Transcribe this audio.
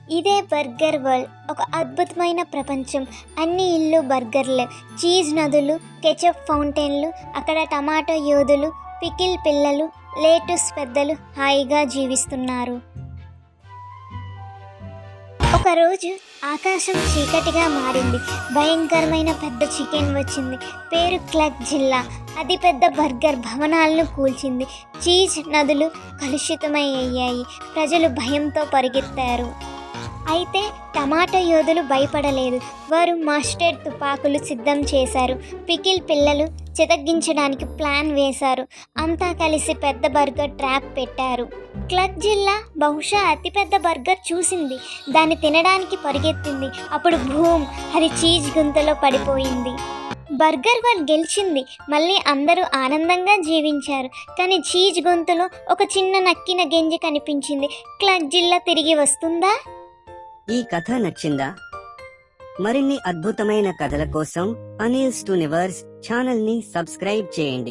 ఇదే burger world, ఒక అద్భుతమైన ప్రపంచం. అన్ని ఇల్లు బర్గర్లే, చీజ్ నదులు, కెచప్ ఫౌంటైన్లు, అక్కడ టమాటో యోధులు, పికిల్ పిల్లలు, లేటూస్ పెద్దలు హాయిగా జీవిస్తున్నారు. ఒకరోజు ఆకాశం చీకటిగా మారింది. భయంకరమైన పెద్ద చికెన్ వచ్చింది. పేరు క్లగ్ జిల్లా. అది పెద్ద బర్గర్ భవనాలను కూల్చింది. చీజ్ నదులు కలుషితమయ్యాయి. ప్రజలు భయంతో పరిగెత్తారు. అయితే టమాటా యోధులు భయపడలేదు. వారు మస్టర్డ్ తుపాకులు సిద్ధం చేశారు. పికిల్ పిల్లలు చితగ్గించడానికి ప్లాన్ వేశారు. అంతా కలిసి పెద్ద బర్గర్ ట్రాప్ పెట్టారు. క్లగ్ జిల్లా బహుశా అతిపెద్ద బర్గర్ చూసింది. దాన్ని తినడానికి పరిగెత్తింది. అప్పుడు భూమ్, అది చీజ్ గుంతలో పడిపోయింది. బర్గర్ వన్ గెలిచింది. మళ్ళీ అందరూ ఆనందంగా జీవించారు. కానీ చీజ్ గొంతులో ఒక చిన్న నక్కిన గింజ కనిపించింది. క్లగ్ జిల్లా తిరిగి వస్తుందా? ఈ కథ నచ్చిందా? మరిన్ని అద్భుతమైన కథల కోసం అనిల్స్ యూనివర్స్ ఛానల్ ని సబ్స్క్రైబ్ చేయండి.